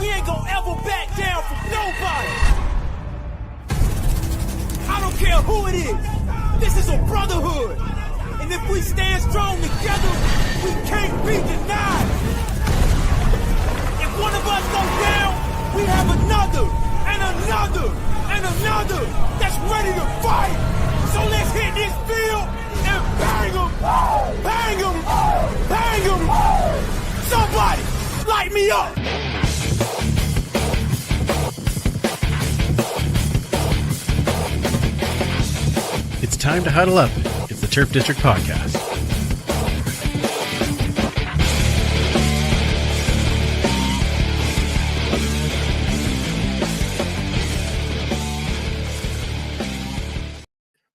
We ain't gonna ever back down from nobody. I don't care who it is. This is a brotherhood. And if we stand strong together, we can't be denied. If one of us goes down, we have another, and another, and another that's ready to fight. So let's hit this field and bang them, bang them, bang them. Somebody, light me up. It's time to huddle up. It's the Turf District Podcast.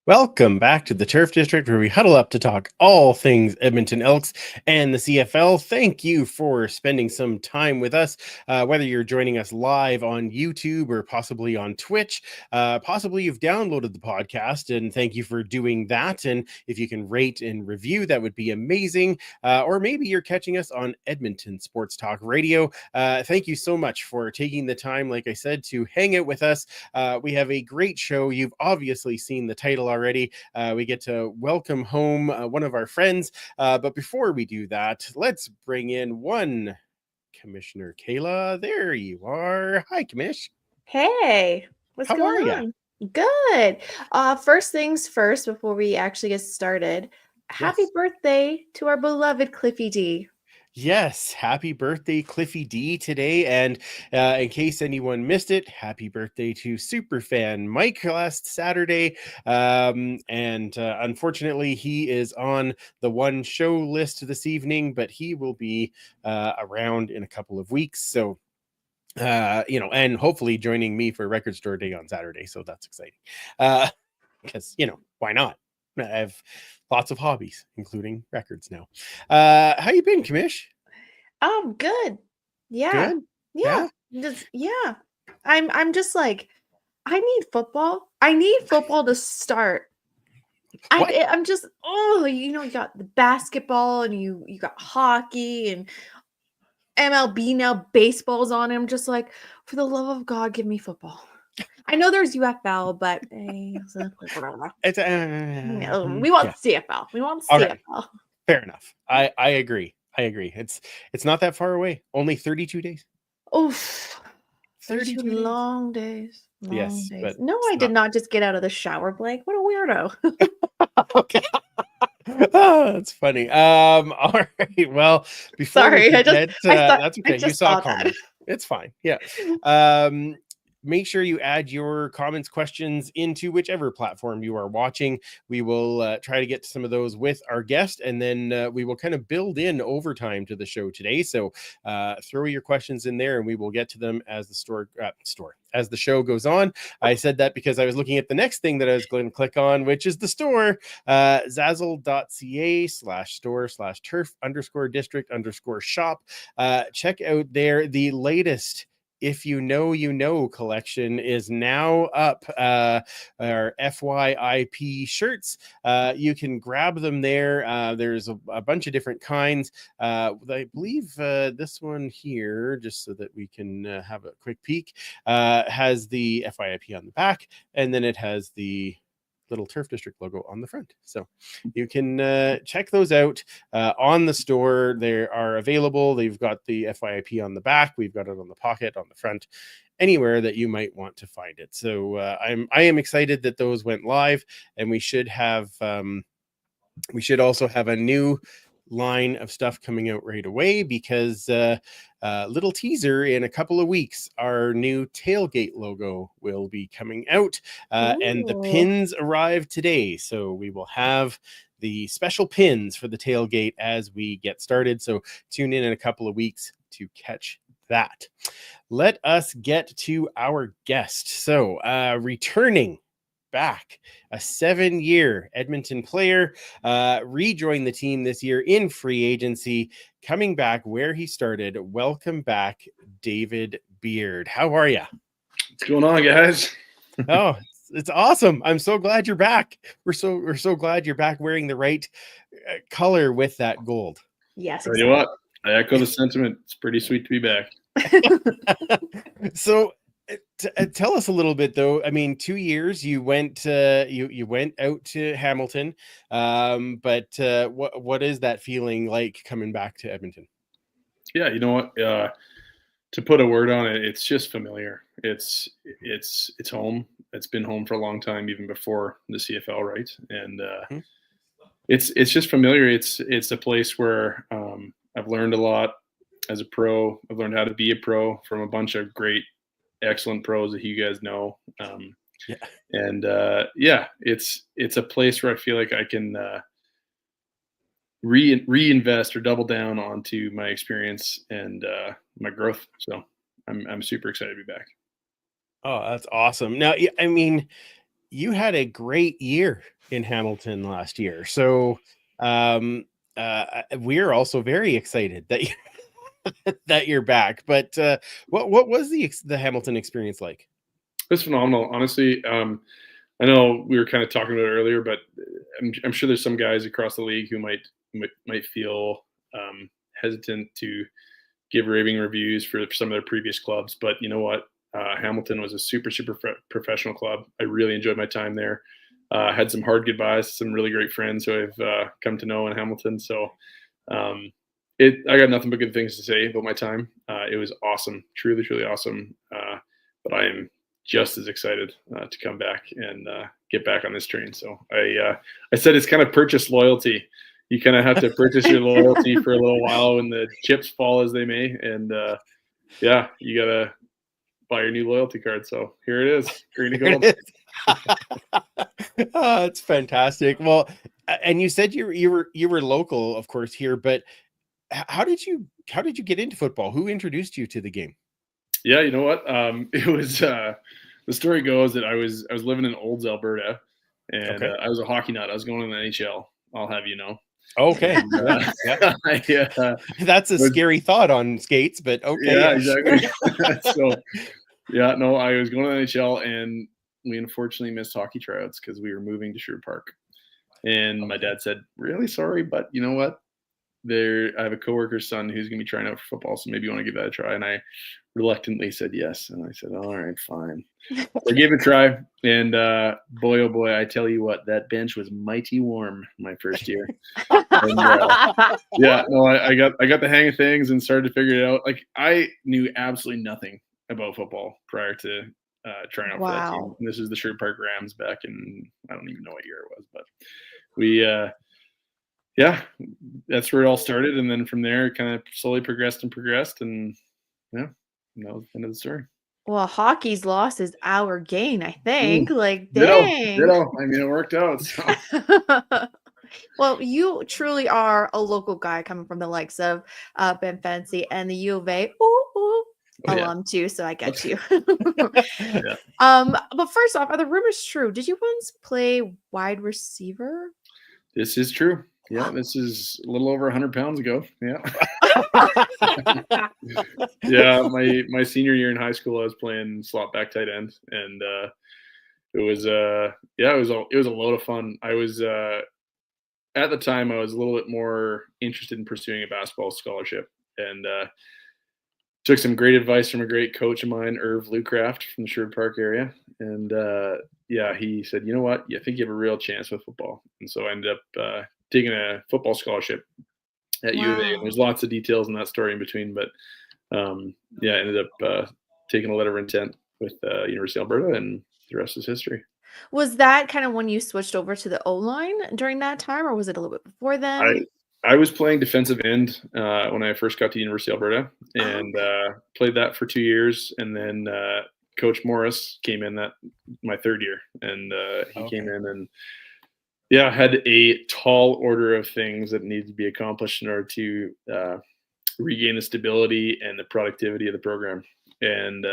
Welcome back to the Turf District, where we huddle up to talk all things Edmonton Elks and the CFL. Thank you for spending some time with us, whether you're joining us live on YouTube or possibly on Twitch. Possibly you've downloaded the podcast, and thank you for doing that. And if you can rate and review, that would be amazing. Or maybe you're catching us on Edmonton Sports Talk Radio. Thank you so much for taking the time, like I said, to hang out with us. We have a great show. You've obviously seen the title already. We get to welcome home one of our friends. But before we do that, let's bring in one Commissioner Kayla. There you are. Hi, Commish. Hey, what's going on? Good. First things first, before we actually get started, happy birthday to our beloved Cliffy D. Yes, happy birthday, Cliffy D, today. And in case anyone missed it, happy birthday to Superfan Mike last Saturday. And unfortunately, he is on the one show list this evening, but he will be around in a couple of weeks. So, and hopefully joining me for Record Store Day on Saturday. So that's exciting. Because, why not? I have lots of hobbies, including records now. How you been, Kamish? Oh, good. Yeah. Good? Yeah. Yeah. I'm just like, I need football. I need football to start. I'm just, you got the basketball and you got hockey and MLB now, baseball's on. I'm just like, for the love of God, give me football. I know there's UFL, but It's we want CFL. We want CFL. Right. Fair enough. I agree. It's not that far away. Only 32 days. Oof. 32 long days. Yes, days. but No, I did not just get out of the shower, Blake. What a weirdo. Okay. Oh, that's funny. All right. Well, before Sorry, that's okay. You saw a that. comment. It's fine. Yeah. Make sure you add your comments, questions into whichever platform you are watching. We will try to get to some of those with our guest, and then we will kind of build in overtime to the show today. So throw your questions in there, and we will get to them as the as the show goes on. I said that because I was looking at the next thing that I was going to click on, which is the store, zazzle.ca/store/turf_district_shop. Check out there the latest If You Know, You Know collection is now up. Our FYIP shirts. You can grab them there. There's a bunch of different kinds. I believe this one here, just so that we can have a quick peek, has the FYIP on the back, and then it has the little Turf District logo on the front. So you can check those out on the store. They are available. They've got the FYIP on the back. We've got it on the pocket, on the front, anywhere that you might want to find it. So I am excited that those went live, and we should also have a new line of stuff coming out right away, because little teaser, in a couple of weeks our new tailgate logo will be coming out, and the pins arrive today, so we will have the special pins for the tailgate as we get started. So tune in a couple of weeks to catch that. Let us get to our guest. So returning back, a 7-year Edmonton player, rejoined the team this year in free agency, coming back where he started. Welcome back, David Beard. How are you? What's going on, guys? Oh, it's awesome. I'm so glad you're back. We're so glad you're back wearing the right color with that gold. Yes. Tell you what, I echo the sentiment. It's pretty sweet to be back. So tell us a little bit, though. I mean, 2 years you went you went out to Hamilton, but what is that feeling like coming back to Edmonton? Yeah, you know what? To put a word on it, it's just familiar. It's home. It's been home for a long time, even before the CFL, right? And it's just familiar. It's a place where I've learned a lot as a pro. I've learned how to be a pro from a bunch of great, excellent pros that you guys know. And it's a place where I feel like I can reinvest or double down onto my experience and my growth. So I'm super excited to be back. Oh, that's awesome. Now, I mean, you had a great year in Hamilton last year, so we're also very excited that that you're back. But what was the Hamilton experience like? It was phenomenal, honestly. I know we were kind of talking about it earlier, but I'm sure there's some guys across the league who might feel hesitant to give raving reviews for some of their previous clubs. But you know what? Hamilton was a super professional club. I really enjoyed my time there. Had some hard goodbyes, some really great friends who I've come to know in Hamilton. So I got nothing but good things to say about my time. It was awesome, truly, truly awesome. But I am just as excited to come back and get back on this train. So I said it's kind of purchased loyalty you kind of have to purchase your loyalty for a little while when the chips fall as they may, and yeah, you gotta buy your new loyalty card. So here it is, green and There gold. it is. Oh, it's fantastic. Well, and you said you were local, of course, here, but how did you get into football? Who introduced you to the game? Yeah, you know what? It was the story goes that I was living in Olds, Alberta, and Okay. I was a hockey nut. I was going to the NHL. I'll have you know. Okay. And, Yeah. I That's a was scary thought on skates, but okay. yeah, Yeah, exactly. sure. So yeah, no, I was going to the NHL, and we unfortunately missed hockey tryouts because we were moving to Sherwood Park. And my dad said, "Really sorry, but you know what? I have a coworker's son who's going to be trying out for football, so maybe you want to give that a try." And I reluctantly said yes, and I said, "All right, fine." So I gave it a try, and boy, oh boy, I tell you what, that bench was mighty warm my first year. And, yeah, no, I got the hang of things and started to figure it out. Like I knew absolutely nothing about football prior to trying out for that team. Wow. And this is the Sherwood Park Rams back in I don't even know what year it was, but we yeah, that's where it all started, and then from there, it kind of slowly progressed, and yeah, and that was the end of the story. Well, hockey's loss is our gain, I think. Like, Ditto, dang. ditto. I mean, it worked out. So. Well, you truly are a local guy coming from the likes of Ben Fancy and the U of A Oh, yeah. alum too, so I get you. Yeah. But first off, are the rumors true? Did you once play wide receiver? This is true. Yeah, this is a little over 100 pounds ago. Yeah. Yeah, my senior year in high school, I was playing slot back tight end, and it was yeah, it was a load of fun. I was at the time I was a little bit more interested in pursuing a basketball scholarship, and took some great advice from a great coach of mine, Irv Lucraft from the Sherwood Park area, and yeah, he said, "You know what? I think you have a real chance with football," and so I ended up taking a football scholarship at U of A. And Wow. there's lots of details in that story in between, but yeah, I ended up taking a letter of intent with University of Alberta, and the rest is history. Was that kind of when you switched over to the O line during that time, or was it a little bit before I then? I was playing defensive end when I first got to University of Alberta, Oh, and okay. played that for 2 years, and then Coach Morris came in that my third year, and he came Okay. in and yeah, had a tall order of things that needed to be accomplished in order to regain the stability and the productivity of the program. And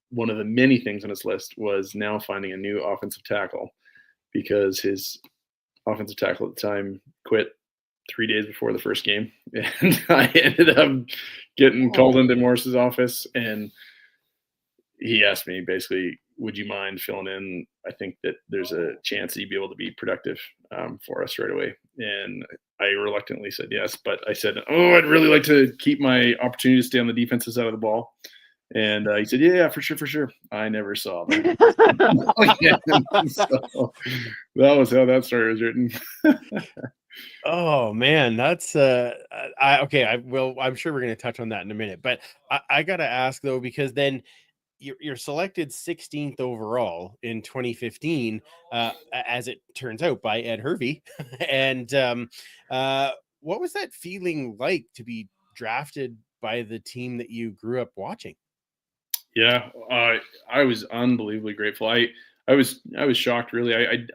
one of the many things on his list was now finding a new offensive tackle because his offensive tackle at the time quit 3 days before the first game. And I ended up getting called Oh. into Morris's office, and he asked me basically, "Would you mind filling in? I think that there's a chance that you'd be able to be productive for us right away." And I reluctantly said yes, but I said, "Oh, I'd really like to keep my opportunity to stay on the defensive side of the ball." And he said, "Yeah, yeah, for sure, for sure." I never saw that. So that was how that story was written. Oh man, that's I okay, I'm sure we're going to touch on that in a minute, but I got to ask though, because then you're selected 16th overall in 2015, as it turns out, by Ed Hervey. And uh, what was that feeling like to be drafted by the team that you grew up watching? Yeah, I was unbelievably grateful. I was shocked, really. I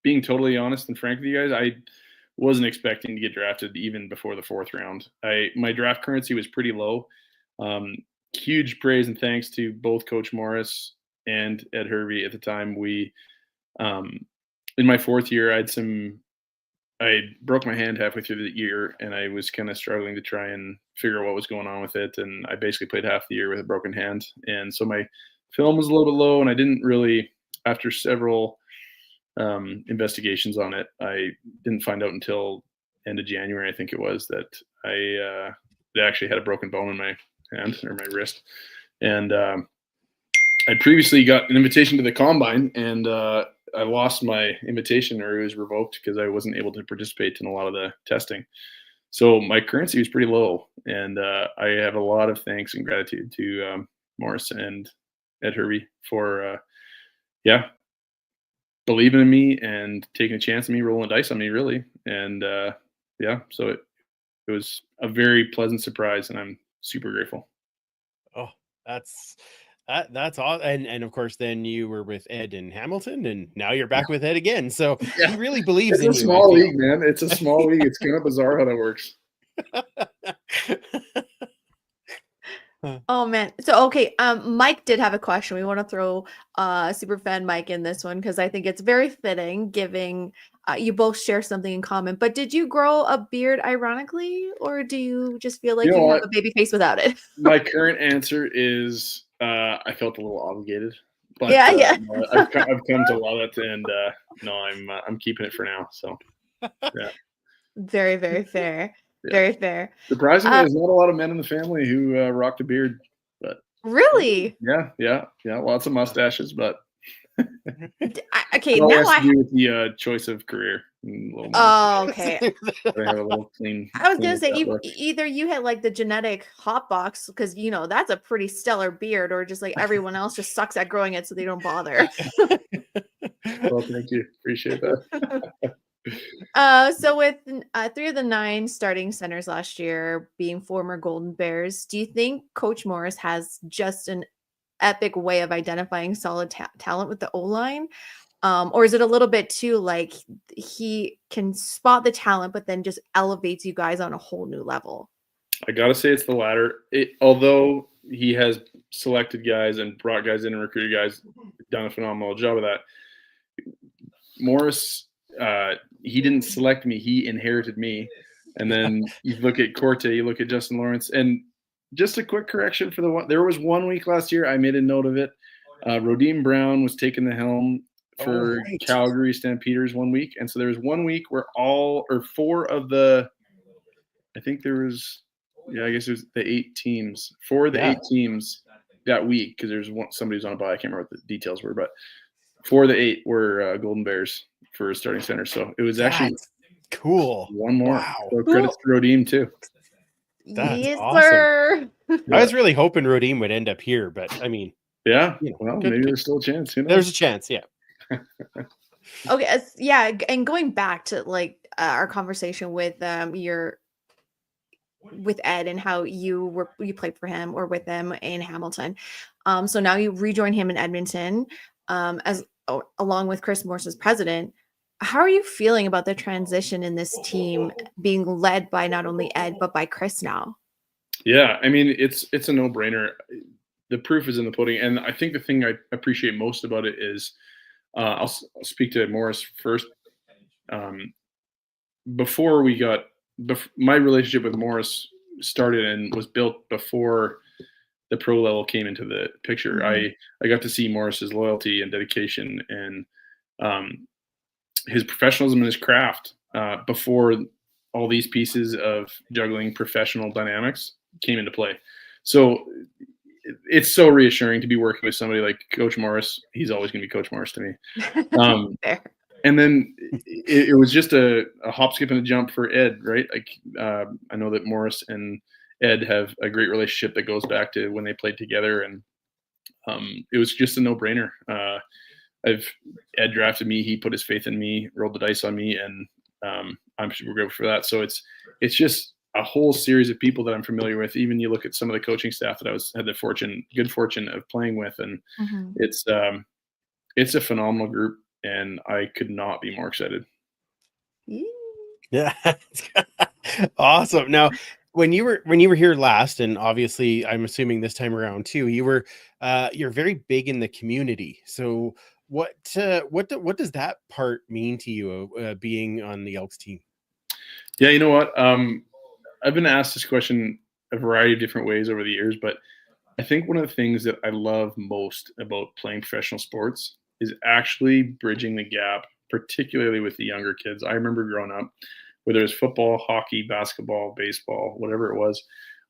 being totally honest and frank with you guys, I wasn't expecting to get drafted even before the fourth round. My draft currency was pretty low. Um, Huge praise and thanks to both Coach Morris and Ed Hervey at the time. We um, in my fourth year, I broke my hand halfway through the year, and I was kind of struggling to try and figure out what was going on with it. And I basically played half the year with a broken hand, and so my film was a little bit low. And I didn't really, after several investigations on it, I didn't find out until end of January, I think it was, that I actually had a broken bone in my hand or my wrist, and I previously got an invitation to the combine, and I lost my invitation, or it was revoked because I wasn't able to participate in a lot of the testing. So my currency was pretty low, and I have a lot of thanks and gratitude to Morris and Ed Hervey for yeah, believing in me and taking a chance on me, rolling the dice on me, really. And so it was a very pleasant surprise, and I'm super grateful. Oh, that's awesome. And of course, then you were with Ed in Hamilton, and now you're back with Ed again. So Yeah. he really believes It's in a you. small league, man. It's a small league. It's kind of bizarre how that works. Oh man. So okay, Mike did have a question. We want to throw super fan Mike in this one because I think it's very fitting, giving you both share something in common. But did you grow a beard ironically, or do you just feel like You know you have what? a baby face without it? My current answer is I felt a little obligated, but Yeah. no, I've come to love it, and no, I'm keeping it for now. So yeah, Very, very fair. Yeah. Very fair. surprisingly, there's not a lot of men in the family who rock the beard, but Really? yeah, lots of mustaches, but Okay, it all now has to do with the choice of career. A little more. Oh, okay. They have a little clean. I was gonna clean say cut look. either you had like the genetic hot box because that's a pretty stellar beard, or just like everyone else just sucks at growing it, so they don't bother. Well, thank you, appreciate that. So with 3 of the 9 starting centers last year being former Golden Bears, do you think Coach Morris has just an epic way of identifying solid talent with the O-line? Or is it a little bit too like he can spot the talent, but then just elevates you guys on a whole new level? I gotta say it's the latter. Although he has selected guys and brought guys in and recruited guys, done a phenomenal job of that. Morris, he didn't select me; he inherited me. And then you look at Corte, you look at Justin Lawrence, and just a quick correction for the one. There was 1 week last year. I made a note of it. Rodim Brown was taking the helm for Calgary Stampeders 1 week, and so there was 1 week where 4 of the, I think there was, I guess it was the 8 teams, 4 of the 8 teams that week, because there's somebody who's on a bye. I can't remember what the details were, but 4 of the 8 were Golden Bears for starting center. So it was actually cool. One more. Wow. So credits to Rodim too. That's yes, awesome. sir. I was really hoping Rodim would end up here, but I mean, well, maybe there's still a chance. There's a chance, yeah. Okay, yeah, and going back to like our conversation with with Ed and how you played for him or with them in Hamilton. So now you rejoin him in Edmonton, along with Chris Morris as president. How are you feeling about the transition in this team being led by not only Ed but by Chris now? Yeah, I mean it's a no-brainer. The proof is in the pudding, and I think the thing I appreciate most about it is I'll speak to Morris first. My relationship with Morris started and was built before the pro level came into the picture. Mm-hmm. I got to see Morris's loyalty and dedication and his professionalism and his craft before all these pieces of juggling professional dynamics came into play. So it's so reassuring to be working with somebody like Coach Morris. He's always going to be Coach Morris to me. Fair. And then it was just a hop, skip, and a jump for Ed, right? Like I know that Morris and Ed have a great relationship that goes back to when they played together, and it was just a no-brainer. Ed drafted me. He put his faith in me, rolled the dice on me, and I'm super grateful for that. So it's just a whole series of people that I'm familiar with. Even you look at some of the coaching staff that had the good fortune of playing with, and Mm-hmm. it's a phenomenal group, and I could not be more excited. Yeah. Awesome. Now, when you were here last, and obviously I'm assuming this time around too, you're very big in the community. So what does that part mean to you, being on the Elks team? Yeah, you know what? I've been asked this question a variety of different ways over the years, but I think one of the things that I love most about playing professional sports is actually bridging the gap, particularly with the younger kids. I remember growing up, whether it was football, hockey, basketball, baseball, whatever it was,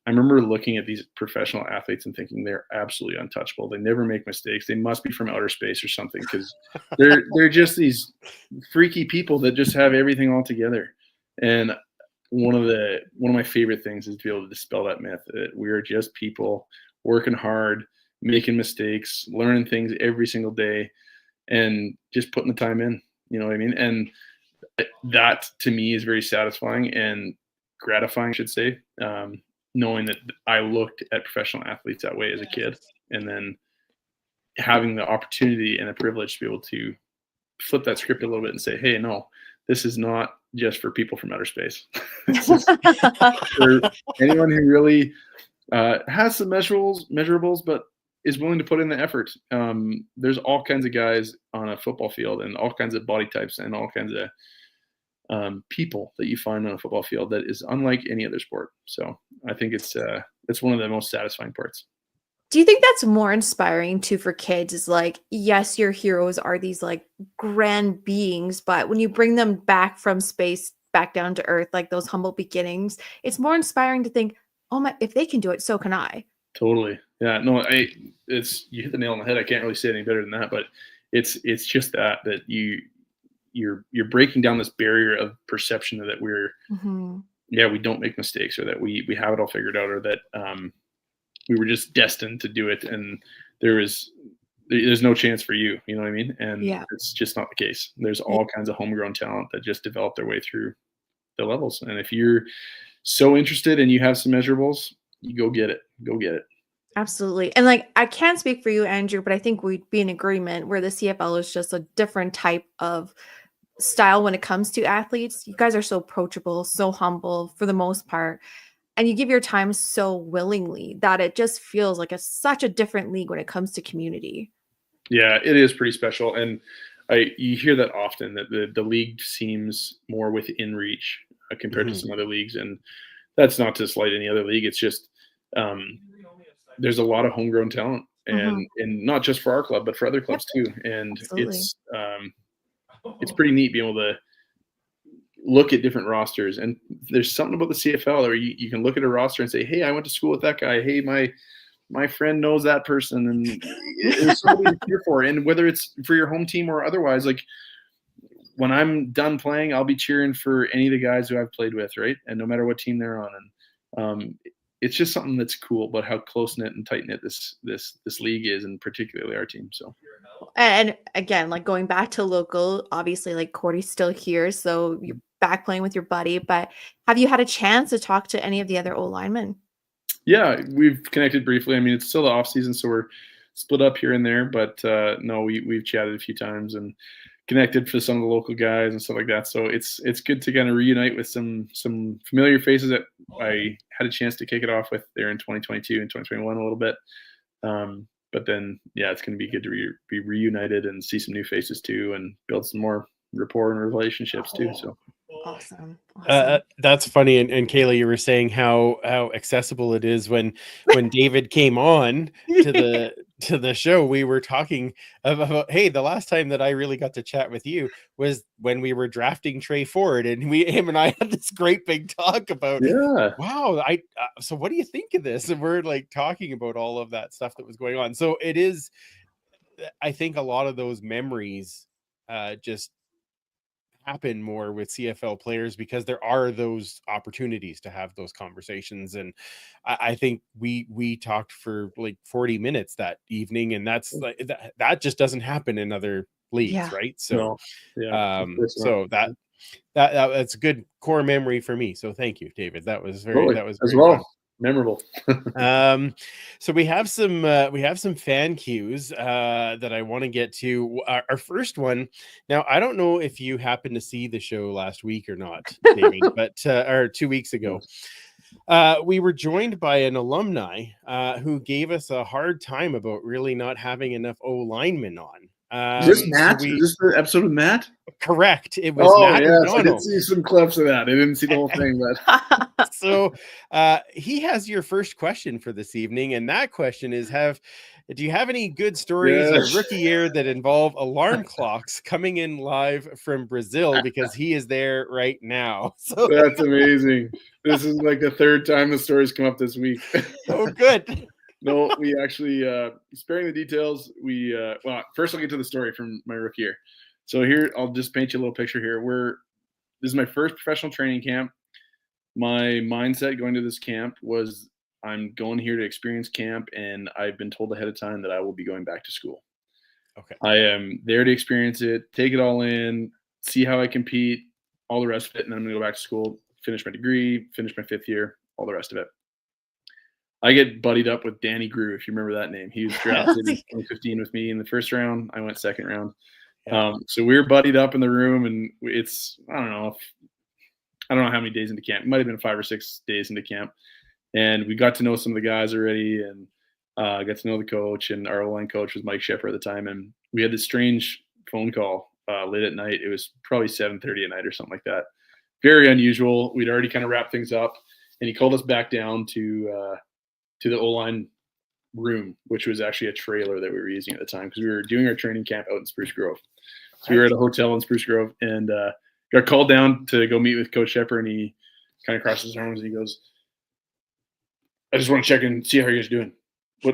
I remember looking at these professional athletes and thinking they're absolutely untouchable. They never make mistakes. They must be from outer space or something, because they're just these freaky people that just have everything all together. And one of my favorite things is to be able to dispel that myth that we're just people working hard, making mistakes, learning things every single day, and just putting the time in. You know what I mean? And that to me is very satisfying and gratifying, I should say, knowing that I looked at professional athletes that way as a kid, and then having the opportunity and the privilege to be able to flip that script a little bit and say, hey, no, this is not just for people from outer space. This is for anyone who really has some measurables, but is willing to put in the effort. There's all kinds of guys on a football field and all kinds of body types and all kinds of people that you find on a football field that is unlike any other sport. So I think it's one of the most satisfying parts. Do you think that's more inspiring too for kids? Is like, yes, your heroes are these like grand beings, but when you bring them back from space, back down to earth, like those humble beginnings, it's more inspiring to think, oh my, if they can do it, so can I. Totally. Yeah, no, it's you hit the nail on the head. I can't really say any better than that, but it's just that you're breaking down this barrier of perception that we're we don't make mistakes, or that we have it all figured out, or that we were just destined to do it, and there's no chance for you. You know what I mean? And it's just not the case. There's all kinds of homegrown talent that just develop their way through the levels. And if you're so interested and you have some measurables, you go get it. Go get it. Absolutely. And like, I can't speak for you, Andrew, but I think we'd be in agreement where the CFL is just a different type of style when it comes to athletes. You guys are so approachable, so humble for the most part. And you give your time so willingly that it just feels like such a different league when it comes to community. Yeah, it is pretty special. And you hear that often, that the league seems more within reach compared to some other leagues. And that's not to slight any other league. It's just there's a lot of homegrown talent, and not just for our club, but for other clubs too. And it's pretty neat being able to look at different rosters. And there's something about the CFL where you can look at a roster and say, hey, I went to school with that guy. Hey, my friend knows that person. And there's something to cheer for. And whether it's for your home team or otherwise, like when I'm done playing, I'll be cheering for any of the guys who I've played with, right? And no matter what team they're on. And it's just something that's cool about how close-knit and tight-knit this league is, and particularly our team. So, and again, like going back to local, obviously like Cordy's still here, so you're back playing with your buddy, but have you had a chance to talk to any of the other O linemen? Yeah, we've connected briefly. I mean, it's still the off season, so we're split up here and there, but no, we've chatted a few times and connected for some of the local guys and stuff like that. So it's good to kind of reunite with some familiar faces that I had a chance to kick it off with there in 2022 and 2021 a little bit. But then, yeah, it's going to be good to be reunited and see some new faces too, and build some more rapport and relationships too. So awesome. That's funny. And Kayla, you were saying how accessible it is. When David came on to the show, we were talking about, hey, the last time that I really got to chat with you was when we were drafting Trey Ford, and him and I had this great big talk about, wow, so what do you think of this? And we're like talking about all of that stuff that was going on. So it is, I think a lot of those memories just happen more with CFL players because there are those opportunities to have those conversations. And I think we talked for like 40 minutes that evening, and that's like that just doesn't happen in other leagues, right? So so that's a good core memory for me. So thank you, David. That was very fun. Memorable. So we have some fan cues that I want to get to. Our first one. Now, I don't know if you happened to see the show last week or not, David, but or 2 weeks ago. We were joined by an alumni who gave us a hard time about really not having enough O linemen on. Is this Matt? Is this the episode with Matt? Correct. It was Matt I did see some clips of that. I didn't see the whole thing, but so he has your first question for this evening, and that question is: do you have any good stories of rookie year that involve alarm clocks coming in live from Brazil? Because he is there right now. So that's amazing. This is like the third time the story's come up this week. Oh, good. No, we actually, sparing the details, well, first I'll get to the story from my rookie year. So here, I'll just paint you a little picture here. This is my first professional training camp. My mindset going to this camp was I'm going here to experience camp, and I've been told ahead of time that I will be going back to school. Okay. I am there to experience it, take it all in, see how I compete, all the rest of it, and then I'm going to go back to school, finish my degree, finish my 5th year, all the rest of it. I get buddied up with Danny Grew, if you remember that name. He was drafted in 2015 with me in the first round. I went second round. So we were buddied up in the room, and it's, I don't know how many days into camp. It might have been 5 or 6 days into camp. And we got to know some of the guys already, and got to know the coach, and our O-line coach was Mike Shepard at the time. And we had this strange phone call late at night. It was probably 7:30 at night or something like that. Very unusual. We'd already kind of wrapped things up, and he called us back down to the O-line room, which was actually a trailer that we were using at the time because we were doing our training camp out in Spruce Grove. So we were at a hotel in Spruce Grove, and got called down to go meet with Coach Shepard, and he kind of crosses his arms and he goes, "I just want to check and see how you guys are doing. How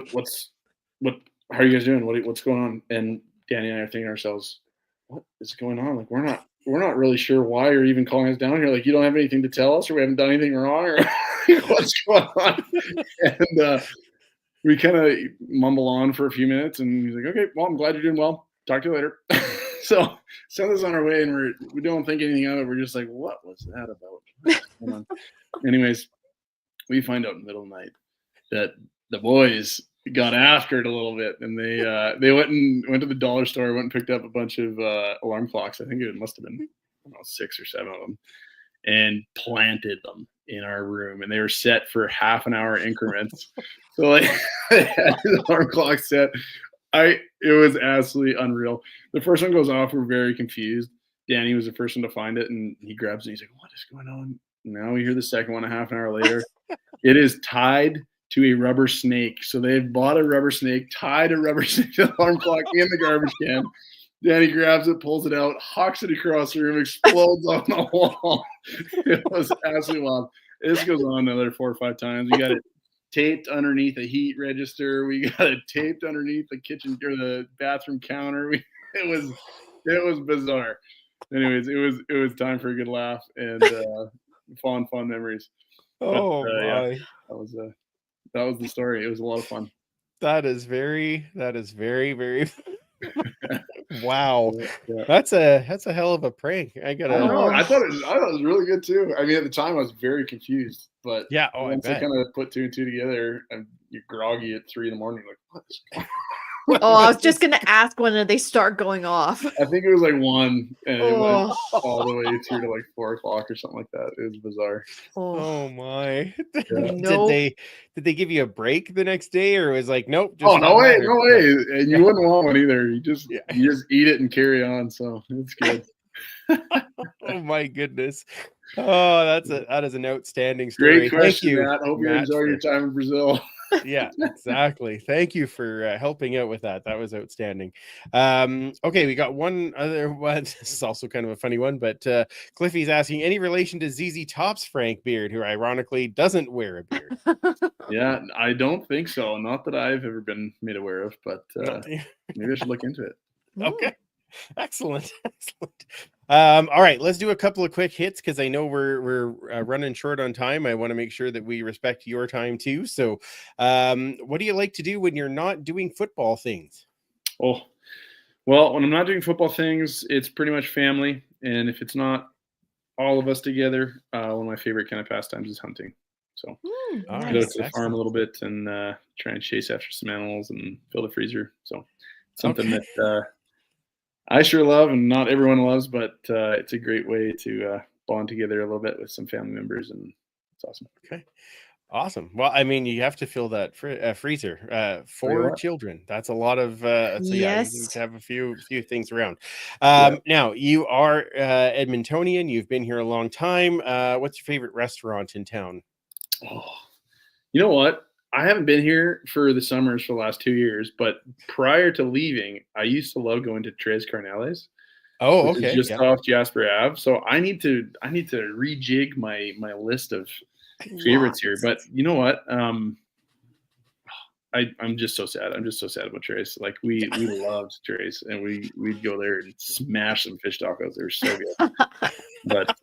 are you guys doing? What's going on?" And Danny and I are thinking to ourselves, what is going on? Like, we're not really sure why you're even calling us down here. Like, you don't have anything to tell us, or we haven't done anything wrong, or what's going on? And we kind of mumble on for a few minutes, and he's like, "Okay, well, I'm glad you're doing well. Talk to you later." So send us on our way, and we don't think anything of it. We're just like, what was that about? What's going on? Anyways, we find out in the middle of the night that the boys got after it a little bit, and they went to the dollar store, went and picked up a bunch of alarm clocks. I think it must have been, I don't know, 6 or 7 of them, and planted them in our room, and they were set for half an hour increments. So like they had the alarm clock set. It was absolutely unreal. The first one goes off, we're very confused. Danny was the first one to find it, and he grabs it. He's like, "What is going on?" Now we hear the second one a half an hour later. It is tied to a rubber snake. So they've bought a rubber snake, tied a rubber snake to the alarm clock in the garbage can. Danny grabs it, pulls it out, hawks it across the room, explodes on the wall. It was absolutely wild. This goes on another 4 or 5 times. We got it taped underneath a heat register. We got it taped underneath the kitchen or the bathroom counter. It was bizarre. Anyways, it was time for a good laugh and fun memories. Oh my! Yeah, that was the story. It was a lot of fun. That is very very wow. Yeah. That's a hell of a prank. I thought it was really good too. I mean, at the time I was very confused, but yeah, once I kind of put 2 and 2 together, and you're groggy at 3 a.m, like, what is going on? Oh, I was just gonna ask, when did they start going off? I think it was like 1, and it went all the way through to like 4 o'clock or something like that. It was bizarre. Oh my! Yeah. Did they give you a break the next day, or it was like, nope? Just no way! And you wouldn't want one either. You just eat it and carry on. So it's good. Oh my goodness! Oh, that is an outstanding story. Great question, Thank you, Matt. Hope you Matt, enjoy your time in Brazil. Yeah, exactly. Thank you for helping out with that. That was outstanding. Okay, we got one other one. This is also kind of a funny one, but Cliffy's asking, any relation to ZZ Top's Frank Beard, who ironically doesn't wear a beard? Yeah, I don't think so. Not that I've ever been made aware of, but maybe I should look into it. Okay. Excellent. All right, let's do a couple of quick hits because I know we're running short on time. I want to make sure that we respect your time too. So, what do you like to do when you're not doing football things? Oh, well, when I'm not doing football things, it's pretty much family. And if it's not all of us together, one of my favorite kind of pastimes is hunting. So I go to the farm a little bit and try and chase after some animals and fill the freezer. So something that I sure love, and not everyone loves, but it's a great way to bond together a little bit with some family members, and it's awesome. Okay, awesome. Well, I mean, you have to fill that freezer. 4 children. That's a lot of. So yeah, you need to have a few things around. Now you are Edmontonian. You've been here a long time. What's your favorite restaurant in town? Oh, you know what? I haven't been here for the summers for the last 2 years, but prior to leaving, I used to love going to Tres Carnales. Oh, okay. Just off Jasper Ave. So I need to rejig my list of favorites here. But you know what? I'm just so sad. I'm just so sad about Tres. Like we loved Tres, and we'd go there and smash some fish tacos. They were so good. But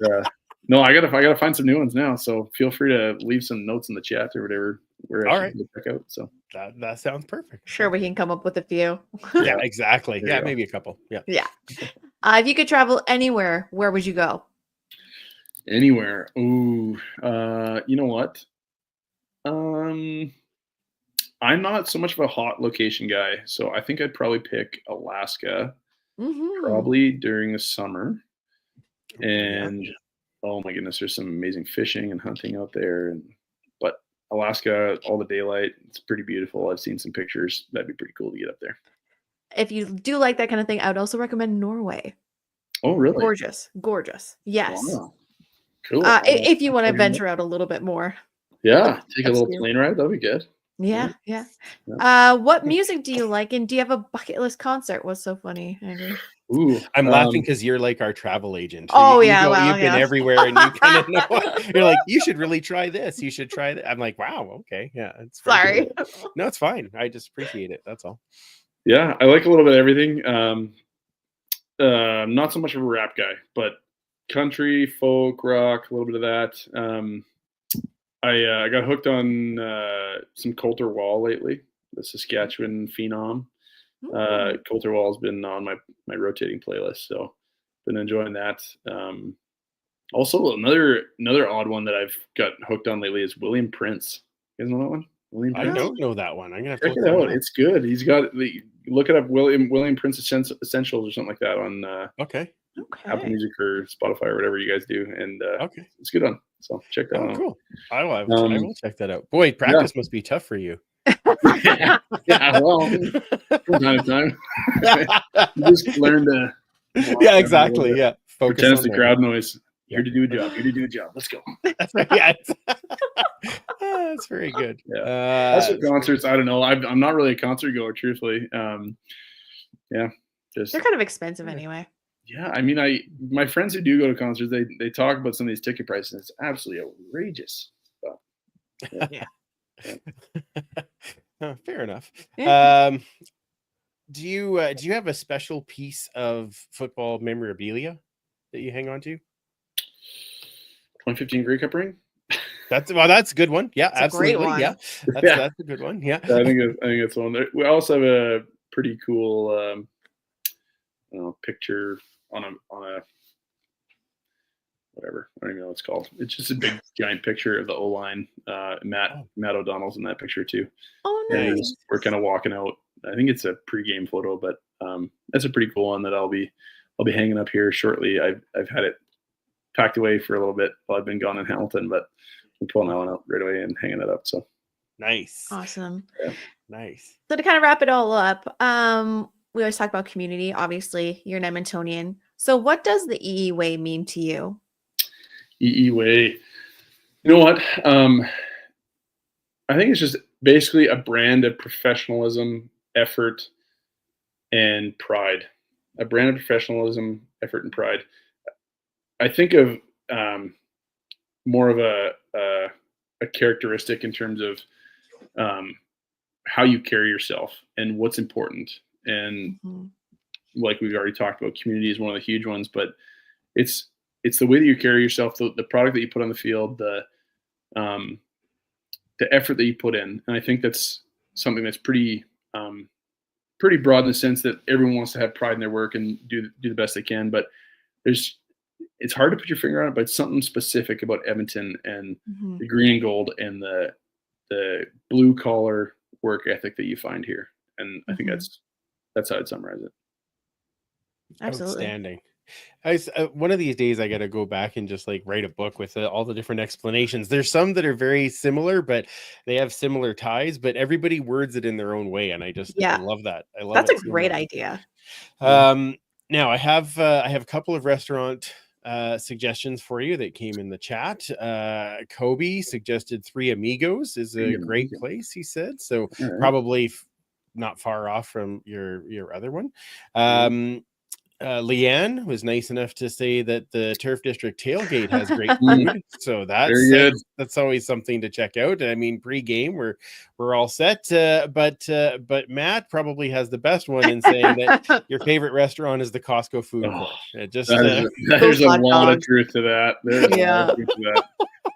no, I gotta find some new ones now. So feel free to leave some notes in the chat or whatever. All right, check out. So that sounds perfect. Sure, we can come up with a few. Yeah, exactly. Yeah, maybe a couple. Yeah. If you could travel anywhere, where would you go? Anywhere. Ooh. You know what? I'm not so much of a hot location guy, so I think I'd probably pick Alaska, Mm-hmm. probably during the summer. Yeah. And oh my goodness, there's some amazing fishing and hunting out there. But Alaska, all the daylight, it's pretty beautiful. I've seen some pictures. That'd be pretty cool to get up there. If you do like that kind of thing, I would also recommend Norway. Oh, really? Gorgeous, gorgeous. Yes. Wow. Cool. If you want to I'll do venture out a little bit more. Yeah, take a That's little cute. plane ride. That'd be good. Yeah, yeah. Yeah. What music do you like, and do you have a bucket list concert? What's so funny, Andrew? Ooh, I'm laughing because you're like our travel agent. Oh, yeah, well, you've been yeah. everywhere, and you kind of know. You're like, you should really try this. You should try that. I'm like, wow, okay, yeah. It's very Sorry. cool. No, it's fine. I just appreciate it. That's all. yeah, I like a little bit of everything. Not so much of a rap guy, but country, folk, rock, a little bit of that. I got hooked on some Coulter Wall lately, the Saskatchewan phenom. Coulter Wall has been on my rotating playlist, so been enjoying that. Also, another odd one that I've got hooked on lately is William Prince. You guys know that one? William I Prince. don't know that one. I'm gonna have to Check look it that out. one up. It's good. He's got look it up. William Prince Essentials or something like that on Okay. Apple Okay. Music or Spotify or whatever you guys do, and Okay. it's a good one. So check that Oh, one out. cool. I will Um, check that out. Boy, practice must be tough for you. yeah, well, from time to time, you just learn to walk Yeah, down a exactly. little bit. Yeah. Focus Pretend it's on the that. crowd noise. Yeah. Here to do a job. Here to do a job. Let's go. That's right. Yeah. That's very good. Yeah. As for concerts, I don't know. I'm not really a concert goer, truthfully. Yeah, just They're kind of expensive anyway. yeah. I mean, my friends who do go to concerts, they talk about some of these ticket prices. And it's absolutely outrageous. But, Yeah. Fair enough. Yeah. Do you have a special piece of football memorabilia that you hang on to? 2015 Grey Cup ring. That's a good one. Yeah, It's a great absolutely. one. Yeah, Yeah. that's a good one. Yeah. I think it's one there. We also have a pretty cool I don't know, picture on a whatever. I don't even know what it's called. It's just a big giant picture of the O line. Matt O'Donnell's in that picture too. Oh, And nice. we're kind of walking out. I think it's a pregame photo, but that's a pretty cool one that I'll be hanging up here shortly. I've had it packed away for a little bit while I've been gone in Hamilton, but I'm pulling that one out right away and hanging it up. So Nice. Awesome. Nice. So to kind of wrap it all up, we always talk about community. Obviously, you're an Edmontonian. So what does the EE way mean to you? EE way. You know what? I think it's just basically a brand of professionalism, effort, and pride. A brand of professionalism, effort, and pride. I think of more of a characteristic in terms of how you carry yourself and what's important. And like we've already talked about, community is one of the huge ones, but it's the way that you carry yourself, the product that you put on the field, the effort that you put in. And I think that's something that's pretty broad in the sense that everyone wants to have pride in their work and do the best they can. But it's hard to put your finger on it, but it's something specific about Edmonton and the green and gold and the blue collar work ethic that you find here. And I think that's how I'd summarize it. Absolutely. Outstanding. One of these days I got to go back and just like write a book with all the different explanations. There's some that are very similar, but they have similar ties, but everybody words it in their own way. And I love that. I love That's it a so great much. idea. Now I have a couple of restaurant suggestions for you that came in the chat. Kobe suggested Three Amigos is a great place, he said. So probably not far off from your other one. Leanne was nice enough to say that the Turf District tailgate has great food, so that's always something to check out. I mean, pre-game we're all set, but Matt probably has the best one in saying that your favorite restaurant is the Costco food court. There's a lot of truth to that. There's a lot of truth to that.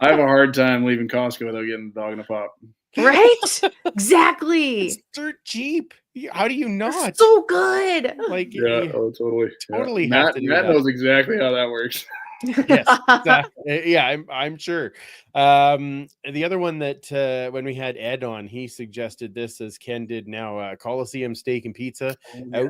I have a hard time leaving Costco without getting a dog in a pop. Right? Exactly. It's dirt cheap. How do you not? They're so good. Like, yeah, totally. Totally. Matt knows exactly how that works. Yes, yeah, I'm sure. The other one that when we had Ed on, he suggested this as Ken did now. Coliseum Steak and Pizza, Oh,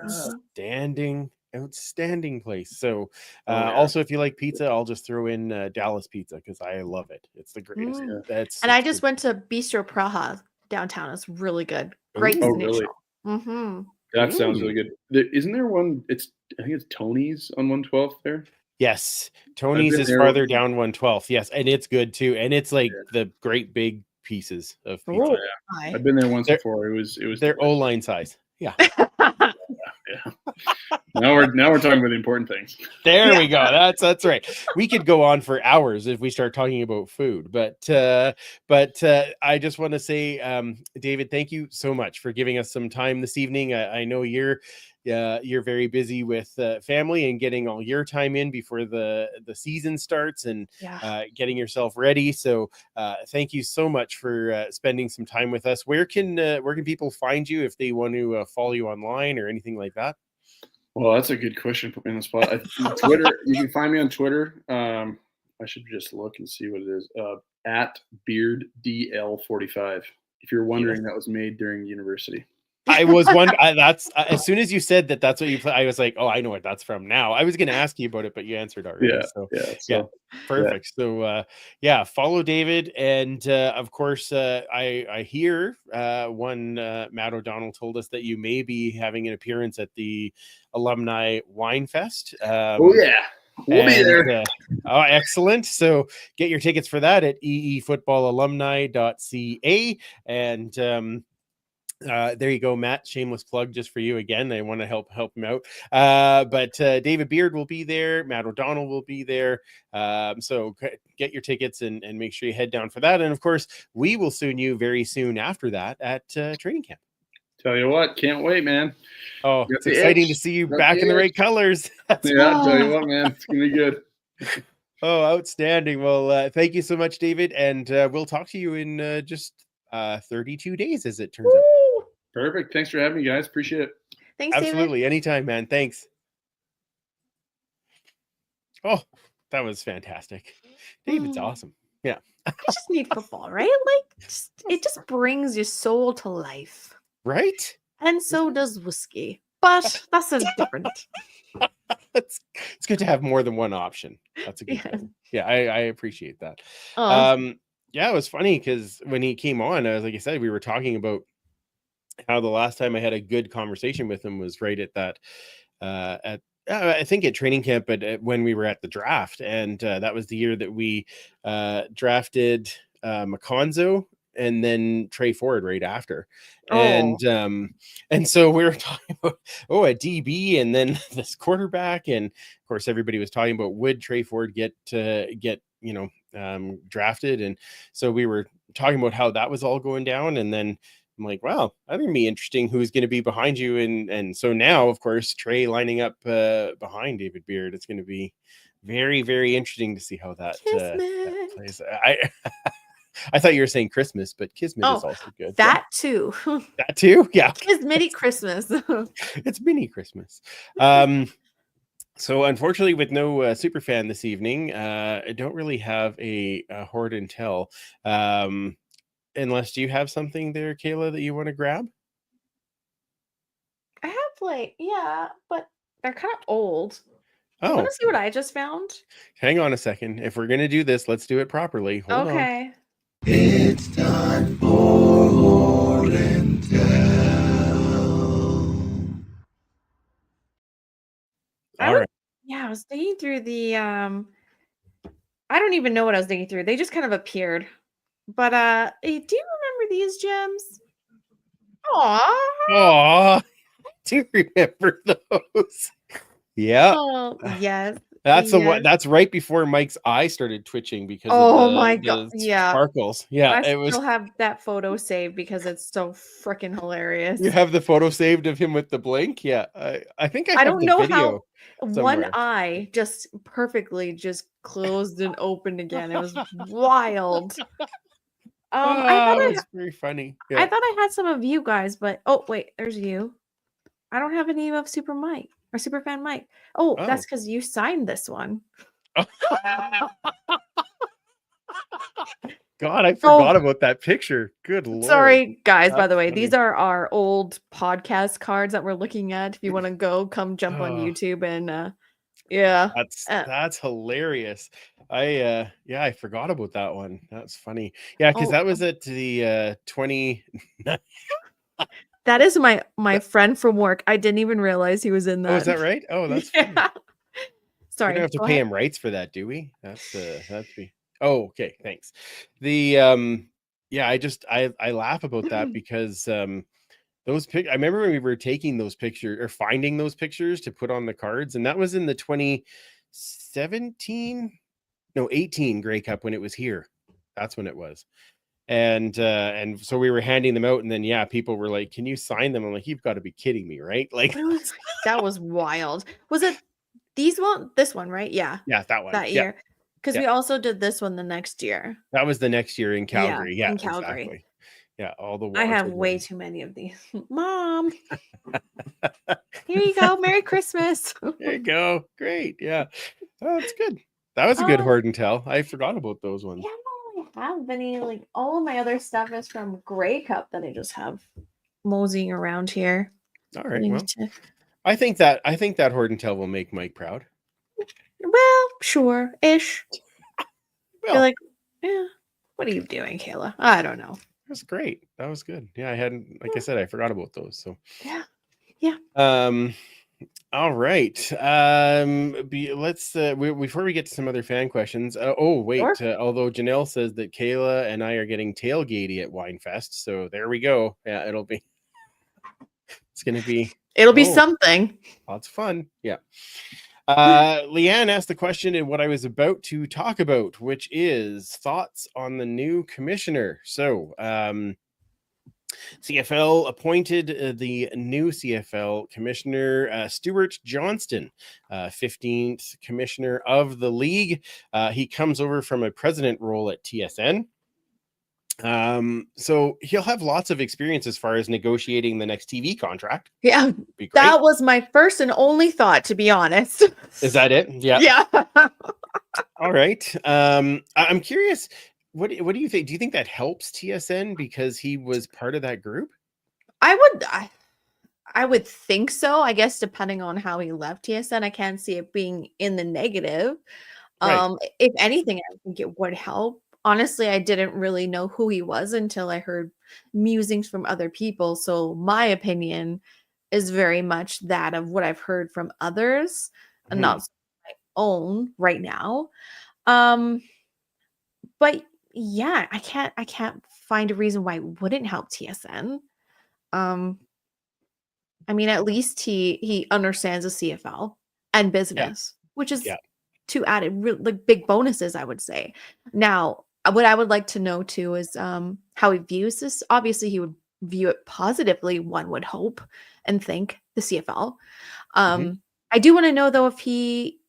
yeah. outstanding place. So, Oh, yeah. also if you like pizza, I'll just throw in Dallas pizza because I love it. It's the greatest. Mm. That's And I it's just good. went to Bistro Praha downtown. It's really good. Great Ooh. Oh, really? schnitzel. Mm-hmm. That sounds Ooh. really good. Isn't there one? I think it's Tony's on 112th there. Yes, I've Tony's been is there. farther down 112th. Yes, and it's good too. And it's like the great big pieces of Oh, pizza. yeah. I've been there once They're- before. It was They're delicious. O-line size. Yeah. Yeah. Now we're talking about the important things. There we go. That's right. We could go on for hours if we start talking about food, but I just want to say, David, thank you so much for giving us some time this evening. I know you're very busy with family and getting all your time in before the season starts and Yeah. getting yourself ready. So thank you so much for spending some time with us. Where can people find you if they want to follow you online or anything like that? Well, that's a good question. Put me on the spot. Twitter. You can find me on Twitter. I should just look and see what it is. At BeardDL45. If you're wondering, that was made during university. I was wondering. That's as soon as you said that that's what you play, I was like, oh, I know what that's from now. I was going to ask you about it, but you answered already. Yeah, So yeah. yeah, So perfect. So yeah, follow David, and of course, I hear one Matt O'Donnell told us that you may be having an appearance at the Alumni Wine Fest. oh yeah, we'll be there. Oh, excellent. So get your tickets for that at eefootballalumni.ca. And there you go, Matt. Shameless plug just for you again. I want to help him out. But David Beard will be there. Matt O'Donnell will be there. So get your tickets and make sure you head down for that. And of course, we will you very soon after that at training camp. Tell you what, can't wait, man. Oh, it's exciting to see you back in the right colors. Yeah, I'll tell you what, man, it's gonna be good. Oh, outstanding. Well, thank you so much, David. And we'll talk to you in just 32 days, as it turns out. Perfect. Thanks for having me, guys. Appreciate it. Thanks, Absolutely. David. Anytime, man. Thanks. Oh, that was fantastic. David's awesome. Yeah. I just need football, right? Like, it just brings your soul to life. Right? And so does whiskey. But that's a different. It's good to have more than one option. That's a good thing. Yeah, I appreciate that. Yeah, it was funny because when he came on, like I said, we were talking about how the last time I had a good conversation with him was right at that I think at training camp, but when we were at the draft, and that was the year that we drafted McConzo and then Trey Ford right after. And so we were talking about a DB and then this quarterback, and of course everybody was talking about would Trey Ford get drafted, and so we were talking about how that was all going down, and then I'm like, wow, that's gonna be interesting who's going to be behind you. And so now, of course, Trey lining up behind David Beard. It's going to be very, very interesting to see how that plays. I thought you were saying Christmas, but Kismet is also good. That too. That too? Yeah. Kismet Christmas. It's mini Christmas. So unfortunately, with no super fan this evening, I don't really have a hoard and tell. Unless, do you have something there, Kayla, that you want to grab? I have but they're kind of old. Oh, Want to see what I just found? Hang on a second. If we're gonna do this, let's do it properly. Hold on. It's time for Hoard and Tell. All right. Yeah, I was digging through the I don't even know what I was digging through. They just kind of appeared. But do you remember these gems? Aw, do you remember those? Yeah. Oh, yes. That's that's right before Mike's eye started twitching because my god. Yeah. Sparkles. Yeah. I still have that photo saved because it's so freaking hilarious. You have the photo saved of him with the blink? Yeah. I think I don't know how one eye just perfectly just closed and opened again. It was wild. I thought it's very funny. Yeah. I thought I had some of you guys, but wait, there's you. I don't have any of Super Mike or Superfan Mike. Oh, that's because you signed this one. God, I forgot about that picture. Good Lord. Sorry, guys, by That's the way, funny. these are our old podcast cards that we're looking at. If you want to go, come jump on Oh. YouTube and yeah. That's hilarious. I forgot about that one. That's funny. Yeah, because Oh, that was at the 20. that is my friend from work. I didn't even realize he was in that. Oh, is that right? Oh, that's funny. Yeah. We Sorry. don't have to go pay ahead. him rights for that, do we? That's me. Oh, okay, thanks. The yeah, I laugh about that because those I remember when we were taking those pictures or finding those pictures to put on the cards, and that was in the 18 Grey Cup when it was here. That's when it was. And so we were handing them out, and then people were like, "Can you sign them?" I'm like, "You've got to be kidding me, right?" Like, That was wild. Was it this one, right? Yeah. yeah, that one. That Yeah, year. Because we also did this one the next year. that was the next year in Calgary. Yeah, in Calgary. exactly. Yeah, all the I have wanted way ones. too many of these. Mom. Here you go. Merry Christmas. There you go. Great. Yeah. Oh, that's good. That was a good hoard and tell. I forgot about those ones. Yeah, I don't really have any. Like all of my other stuff is from Grey Cup that I just have moseying around here. All right. Well, I think that hoard and tell will make Mike proud. Well, sure, ish. Well, You're like, yeah. What are you doing, Kayla? I don't know. That's great. That was good. Yeah, I hadn't, like I said, I forgot about those. So yeah. All right. Let's before we get to some other fan questions. Wait. Sure. Although Janelle says that Kayla and I are getting tailgatey at Winefest, so there we go. Yeah, it's gonna be. It'll be something. Lots of fun. Yeah. Leanne asked the question in what I was about to talk about, which is thoughts on the new commissioner. So, CFL appointed the new CFL commissioner, Stuart Johnston, 15th commissioner of the league. He comes over from a president role at TSN. So he'll have lots of experience as far as negotiating the next TV contract. Yeah, that was my first and only thought, to be honest. Is that it? Yeah. Yeah. All right. I'm curious. What do you think? Do you think that helps TSN because he was part of that group? I would think so. I guess depending on how he left TSN, I can't see it being in the negative. Right. If anything, I think it would help. Honestly, I didn't really know who he was until I heard musings from other people. So my opinion is very much that of what I've heard from others and not my own right now. But yeah, I can't find a reason why it wouldn't help TSN. I mean, at least he understands the CFL and business, which is two added big bonuses, I would say. Now, what I would like to know too is how he views this. Obviously, he would view it positively, one would hope and think, the CFL. I do want to know though if he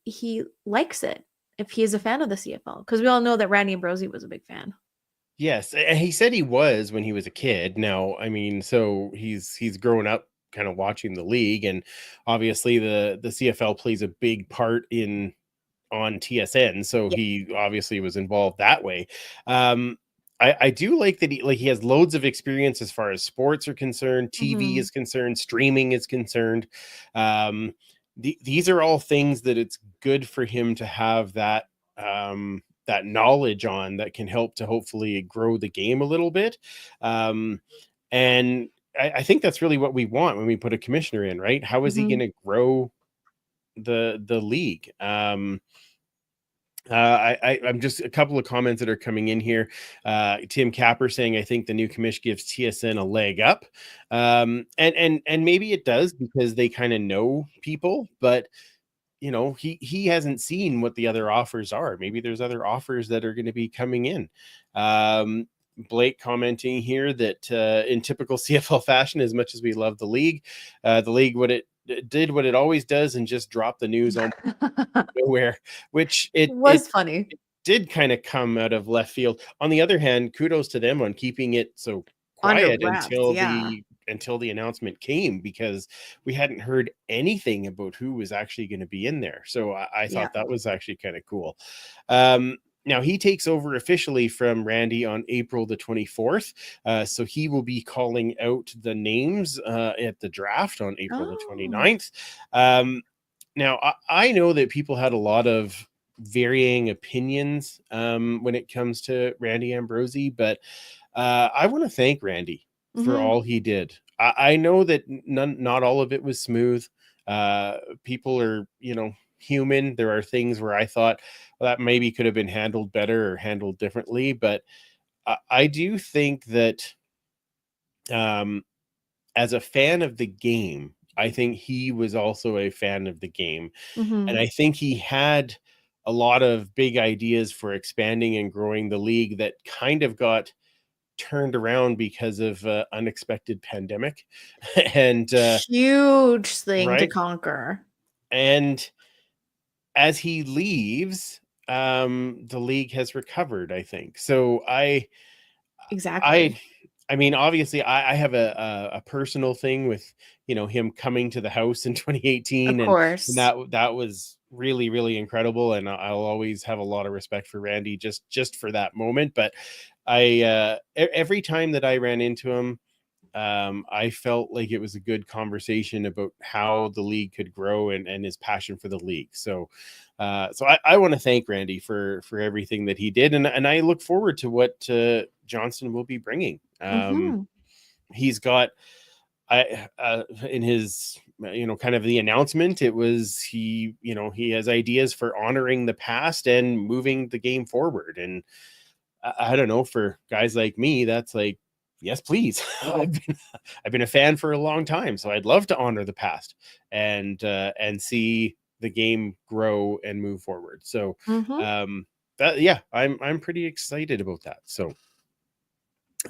likes it, if he is a fan of the CFL, because we all know that Randy Ambrosie was a big fan. Yes, and he said he was when he was a kid. Now, I mean, so he's grown up kind of watching the league, and obviously the CFL plays a big part on TSN, so he obviously was involved that way. I do like that he has loads of experience as far as sports are concerned, TV is concerned, streaming is concerned. These are all things that it's good for him to have that that knowledge on that can help to hopefully grow the game a little bit. And I think that's really what we want when we put a commissioner in, right? How is he going to grow the league? I'm just a couple of comments that are coming in here. Tim Capper saying, I think the new commish gives TSN a leg up. And maybe it does because they kind of know people, but you know, he hasn't seen what the other offers are. Maybe there's other offers that are going to be coming in. Blake commenting here that in typical CFL fashion, as much as we love the league what it did what it always does and just dropped the news on nowhere, which it was funny. It did kind of come out of left field. On the other hand, kudos to them on keeping it so quiet until the until the announcement came, because we hadn't heard anything about who was actually going to be in there. So I Yeah. thought that was actually kind of cool. Now he takes over officially from Randy on April the 24th. So he will be calling out the names at the draft on April the 29th. Now I know that people had a lot of varying opinions when it comes to Randy Ambrosie, but I want to thank Randy for all he did. I know that not all of it was smooth. People are, human. There are things where I thought, well, that maybe could have been handled better or handled differently, but I do think that as a fan of the game, I think he was also a fan of the game. And I think he had a lot of big ideas for expanding and growing the league that kind of got turned around because of unexpected pandemic. And Huge thing to right. conquer. And as he leaves, the league has recovered, I think. So Exactly. I mean, obviously I have a personal thing with, him coming to the house in 2018, Of and course. that was really, really incredible. And I'll always have a lot of respect for Randy just for that moment. But every time that I ran into him, I felt like it was a good conversation about how the league could grow and his passion for the league. So I want to thank Randy for everything that he did, and I look forward to what Johnston will be bringing. He's got in his kind of the announcement, it was he has ideas for honoring the past and moving the game forward. And I don't know, for guys like me, that's like, yes, please. I've been a fan for a long time, so I'd love to honor the past and see the game grow and move forward. So I'm pretty excited about that. So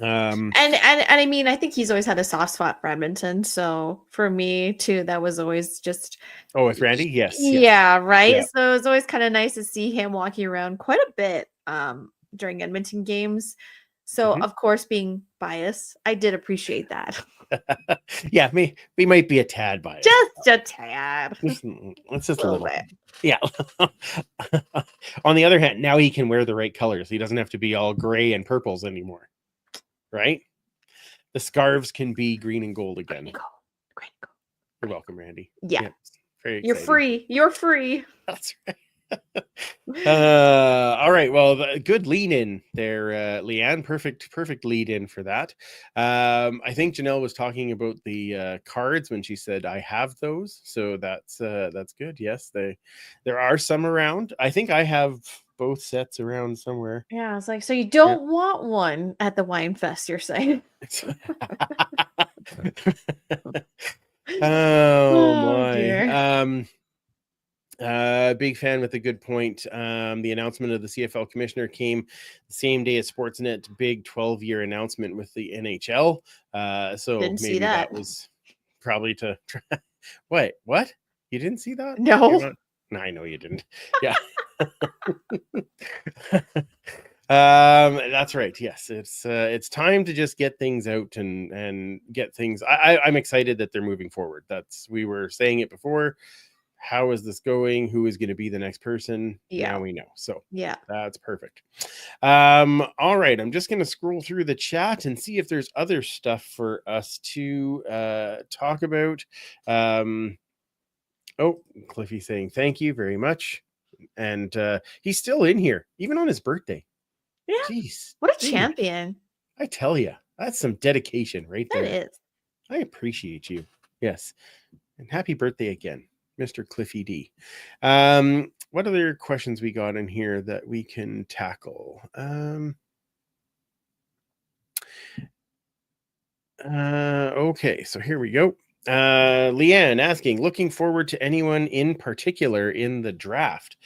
and I mean, I think he's always had a soft spot for Edmonton. So for me too, that was always just with Randy, yes. Yeah, right. Yeah. So it's always kind of nice to see him walking around quite a bit during Edmonton games. So of course, being biased, I did appreciate that. Yeah, we might be a tad biased. Just a tad. It's just a little bit. Yeah. On the other hand, now he can wear the right colors. He doesn't have to be all gray and purples anymore. Right? The scarves can be green and gold again. Green and gold. You're welcome, Randy. Yeah. Very You're free. You're free. That's right. All right. Well, good lean in there, Leanne. Perfect lead in for that. I think Janelle was talking about the cards when she said, "I have those," so that's good. Yes, there are some around. I think I have both sets around somewhere. Yeah, I was like, so you don't want one at the wine fest, you're saying? Oh my. Dear. Big fan with a good point. The announcement of the CFL commissioner came the same day as Sportsnet. Big 12-year announcement with the NHL. So Didn't see maybe that that. was probably to try. What? You didn't see that? No. No, I know you didn't. Yeah. That's right. Yes, it's time to just get things out and get things. I'm excited that they're moving forward. We were saying it before. How is this going? Who is going to be the next person? Yeah. Now we know. So Yeah, that's perfect. All right. I'm just going to scroll through the chat and see if there's other stuff for us to talk about. Oh, Cliffy saying thank you very much. And he's still in here, even on his birthday. Yeah. Jeez. What a champion. I tell you, that's some dedication right there. That is. I appreciate you. Yes. And happy birthday again, Mr. Cliffy D. What other questions we got in here that we can tackle? Okay, so here we go. Leanne asking, looking forward to anyone in particular in the draft?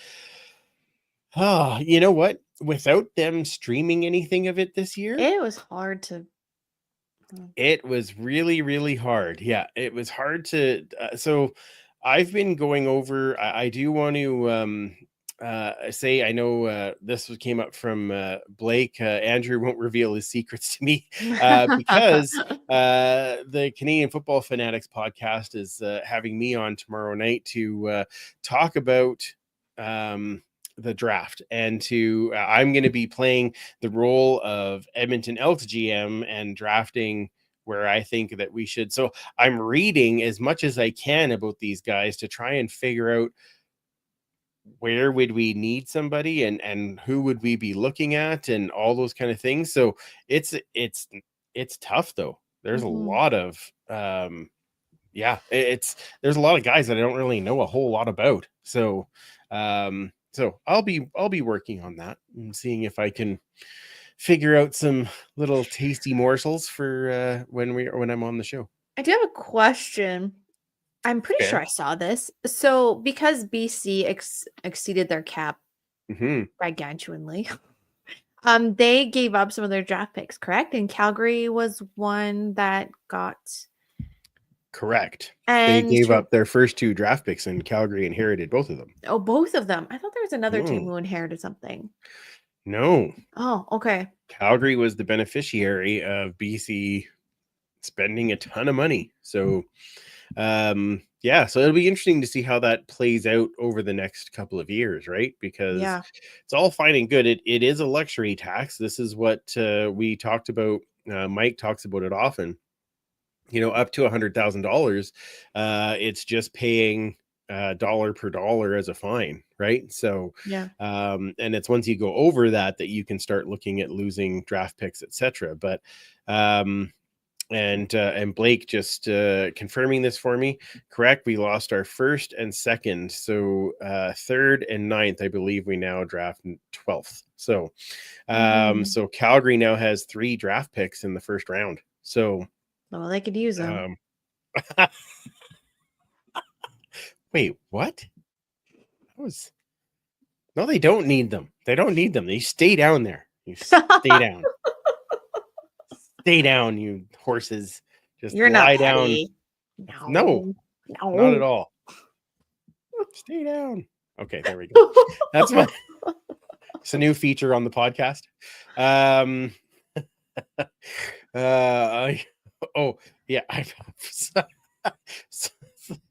Oh, you know what? Without them streaming anything of it this year, It was hard to. it was really, really hard. Yeah, it was hard to. So I've been going over. I do want to say, I know this came up from Blake. Andrew won't reveal his secrets to me because the Canadian Football Fanatics podcast is having me on tomorrow night to talk about the draft, and to I'm going to be playing the role of Edmonton Elks GM and drafting where I think that we should. So I'm reading as much as I can about these guys to try and figure out where would we need somebody, and who would we be looking at, and all those kind of things. So it's tough though. There's a lot of there's a lot of guys that I don't really know a whole lot about. So so I'll be working on that and seeing if I can figure out some little tasty morsels for when I'm on the show. I do have a question. I'm pretty Okay. sure I saw this. So because BC exceeded their cap gargantuanly, they gave up some of their draft picks, correct? And Calgary was one that got Correct. and They gave up their first 2 draft picks, and Calgary inherited both of them. Oh, both of them. I thought there was another team No. who inherited something. No, Oh, okay. Calgary was the beneficiary of BC spending a ton of money. So so it'll be interesting to see how that plays out over the next couple of years, right? Because Yeah. it's all fine and good. It is a luxury tax. This is what we talked about. Mike talks about it often. Up to $100,000, it's just paying dollar per dollar as a fine, right? So Yeah. and it's once you go over that you can start looking at losing draft picks, etc. But and Blake just confirming this for me, correct? We lost our first and second, so third and ninth, I believe we now draft 12th. So so Calgary now has 3 draft picks in the first round. So Well, they could use them. wait, what? No, they don't need them. They don't need them. They stay down there. You stay down. Stay down, you horses. Just You're lie not down. petty. No, No. not at all. Stay down. Okay, there we go. That's my it's a new feature on the podcast.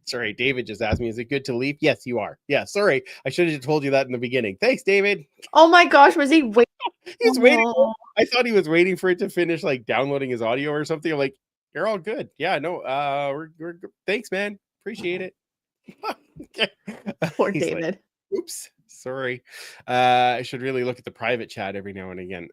Sorry, David just asked me, is it good to leave? Yes, you are. Yeah, sorry. I should have told you that in the beginning. Thanks, David. Oh my gosh, was he waiting? He's waiting. I thought he was waiting for it to finish, like downloading his audio or something. I'm like, you're all good. Yeah, no, we're good. Thanks, man. Appreciate it. Okay. Poor He's like, David. oops, sorry. I should really look at the private chat every now and again.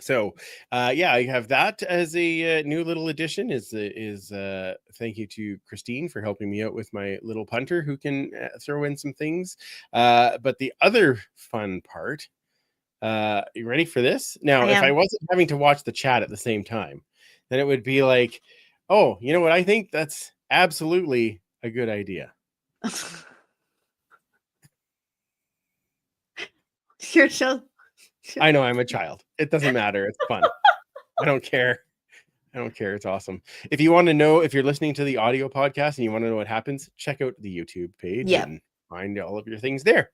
So I have that as a new little addition. Is thank you to Christine for helping me out with my little punter who can throw in some things. But the other fun part, you ready for this? Now, if I wasn't having to watch the chat at the same time, then it would be like, oh, you know what? I think that's absolutely a good idea. You're just I know I'm a child. It doesn't matter. It's fun. I don't care. It's awesome. If you want to know, if you're listening to the audio podcast and you want to know what happens, check out the YouTube page and find all of your things there.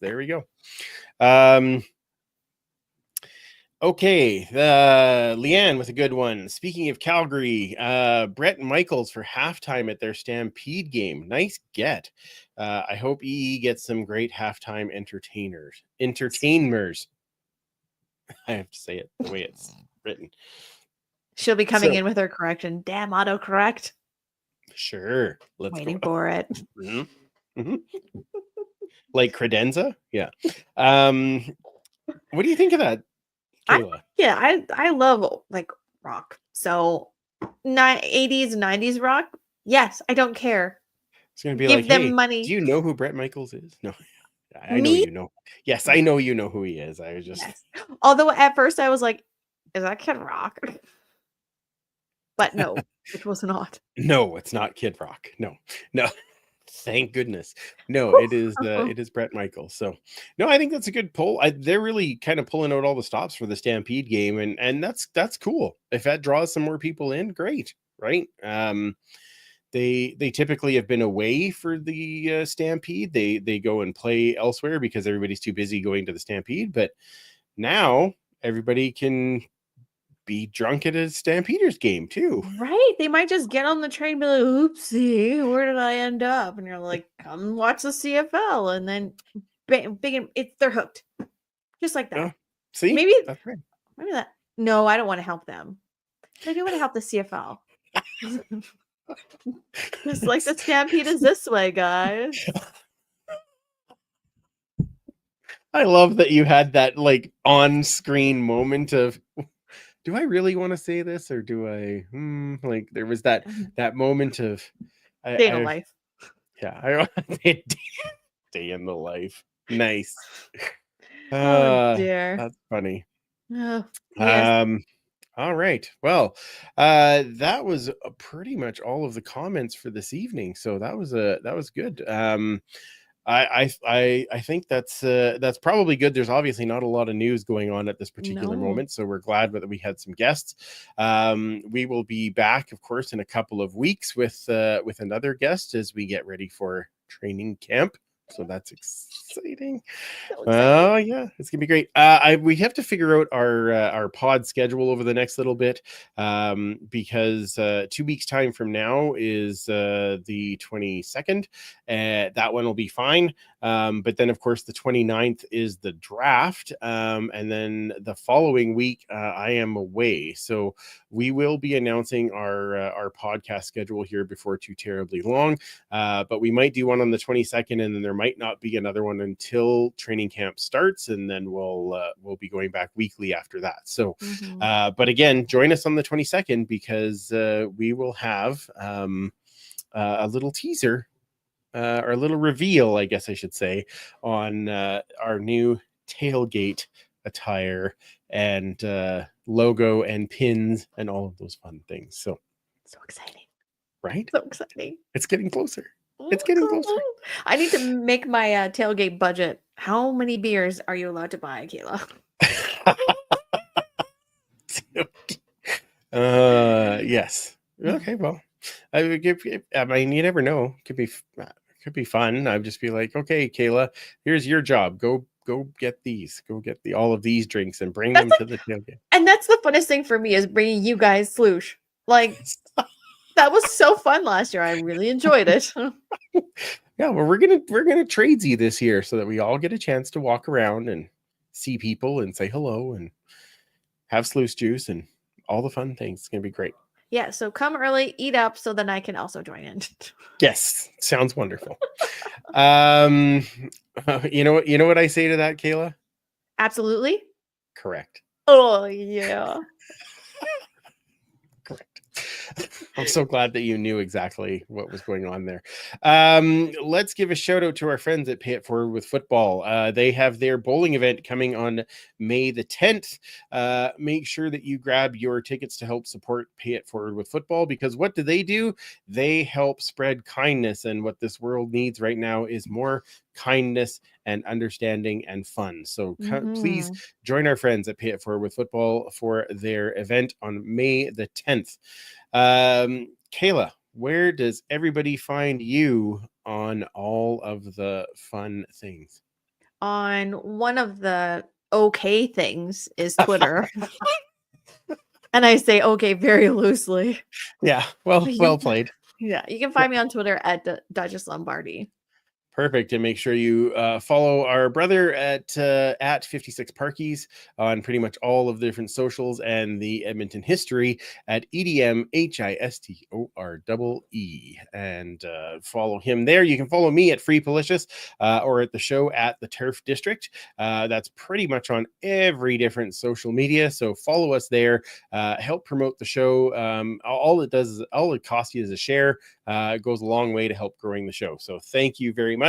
There we go. Okay. Leanne with a good one. Speaking of Calgary, Brett Michaels for halftime at their Stampede game. Nice get. I hope EE gets some great halftime entertainers. I have to say it the way it's written. She'll be coming in with her correction. Damn autocorrect. Sure. Waiting for it. Like credenza? Yeah. What do you think of that, Kayla? I love like rock. So 80s, 90s rock. Yes, I don't care. It's gonna be Give like, them hey, money. do you know who Brett Michaels is? No. I know you know. Yes, I know you know who he is. I was just Although at first I was like, is that Kid Rock? But no, it was not. No, it's not Kid Rock. No. Thank goodness. No, it is Brett Michaels. So no, I think that's a good pull. They're really kind of pulling out all the stops for the Stampede game, and that's cool. If that draws some more people in, great, right? they typically have been away for the Stampede. They go and play elsewhere because everybody's too busy going to the Stampede. But now everybody can be drunk at a Stampeders game too. Right? They might just get on the train and be like, oopsie, where did I end up? And you're like, come watch the CFL. And then they're hooked. Just like that. Oh, see? Maybe That's right. maybe that. No, I don't want to help them. I do want to help the CFL. Just like the Stampede is this way, guys. I love that you had that like on-screen moment of, do I really want to say this or do I? Like there was that moment of Day in a life. Yeah, day in the life. Nice. Oh dear. That's funny. Oh, yes. All right. Well, that was pretty much all of the comments for this evening. So that was good. I think that's probably good. There's obviously not a lot of news going on at this particular moment, so we're glad that we had some guests. We will be back, of course, in a couple of weeks with another guest as we get ready for training camp. So that's exciting. Oh yeah, it's gonna be great. We have to figure out our pod schedule over the next little bit, because 2 weeks time from now is the 22nd. That one will be fine. But then of course the 29th is the draft, and then the following week I am away. So we will be announcing our podcast schedule here before too terribly long. But we might do one on the 22nd, and then there might not be another one until training camp starts, and then we'll be going back weekly after that. So but again, join us on the 22nd because we will have a little teaser or a little reveal, I guess I should say, on our new tailgate attire and logo and pins and all of those fun things. So exciting. Right? So exciting. It's getting closer. It's getting closer. I need to make my tailgate budget. How many beers are you allowed to buy, Kayla? Yes. Okay, well, I mean, you never know. Could be fun. I'd just be like, okay, Kayla, here's your job. Go get these. Go get all of these drinks and bring them to the tailgate. And that's the funnest thing for me is bringing you guys sloosh. Like that was so fun last year. I really enjoyed it. Yeah, well, we're gonna tradesy this year so that we all get a chance to walk around and see people and say hello and have sluice juice and all the fun things. It's gonna be great. Yeah, so come early, eat up, so then I can also join in. Yes, sounds wonderful. You know what I say to that, Kayla? Absolutely. Correct. Oh yeah. Correct. I'm so glad that you knew exactly what was going on there. Let's give a shout out to our friends at Pay It Forward with Football. They have their bowling event coming on May the 10th. Make sure that you grab your tickets to help support Pay It Forward with Football, because what do? They help spread kindness, and what this world needs right now is more kindness and understanding and fun. So please join our friends at Pay It Forward with Football for their event on May the 10th. Kayla, where does everybody find you on all of the fun things? On one of the okay things is Twitter. And I say okay very loosely. Yeah, well played. Yeah, you can find me on Twitter at Duchess Lombardi. Perfect. And make sure you follow our brother at 56 Parkies on pretty much all of the different socials, and the Edmonton history at EDMHISTOREE, and follow him there. You can follow me at Free Policious or at the show at the Turf District. That's pretty much on every different social media. So follow us there. Help promote the show. All it costs you is a share. It goes a long way to help growing the show. So thank you very much.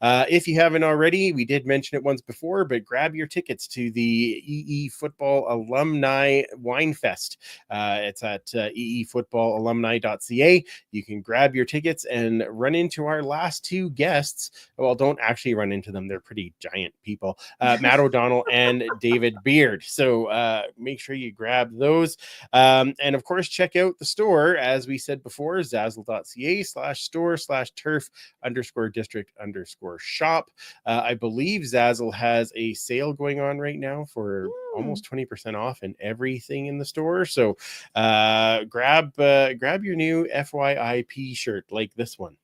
If you haven't already, we did mention it once before, but grab your tickets to the EE Football Alumni Wine Fest. It's at eefootballalumni.ca. You can grab your tickets and run into our last two guests. Well, don't actually run into them. They're pretty giant people, Matt O'Donnell and David Beard. So make sure you grab those. And of course, check out the store, as we said before, zazzle.ca. zazzle.ca/store/turf_district_shop. I believe Zazzle has a sale going on right now for almost 20% off and everything in the store. So grab your new FYIP shirt like this one.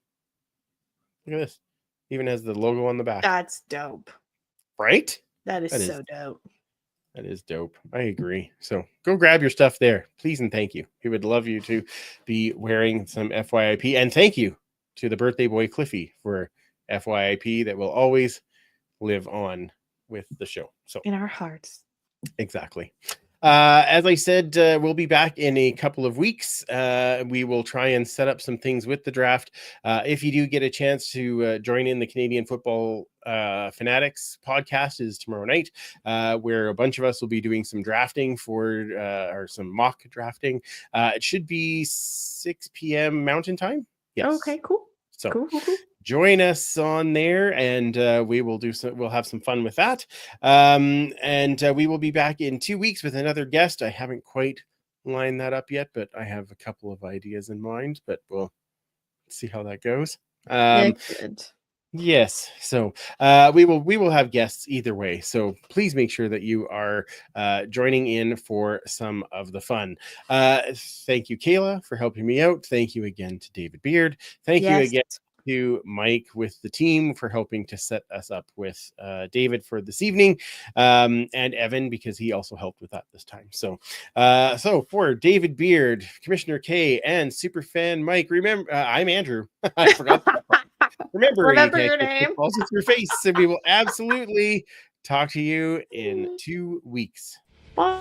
Look at this. Even has the logo on the back. That's dope. Right? That is That so dope. That is dope. I agree. So go grab your stuff there, please and thank you. We would love you to be wearing some FYIP. And thank you to the birthday boy Cliffy for FYIP that will always live on with the show. So In our hearts. exactly. As I said, we'll be back in a couple of weeks. We will try and set up some things with the draft. If you do get a chance to join in the Canadian Football Fanatics podcast is tomorrow night, where a bunch of us will be doing some drafting or some mock drafting. It should be 6 p.m. Mountain Time. Yes. Okay, cool. So Cool. join us on there, and we'll have some fun with that. And we will be back in 2 weeks with another guest. I haven't quite lined that up yet, but I have a couple of ideas in mind, but we'll see how that goes. Excellent. Yes. So we will have guests either way. So please make sure that you are joining in for some of the fun. Thank you, Kayla, for helping me out. Thank you again to David Beard. Thank you again to Mike with the team for helping to set us up with David for this evening, and Evan, because he also helped with that this time. So for David Beard, Commissioner K, and Superfan Mike, remember, I'm Andrew. I forgot that part. Remember your name. Balls with your face, and we will absolutely talk to you in 2 weeks. Bye.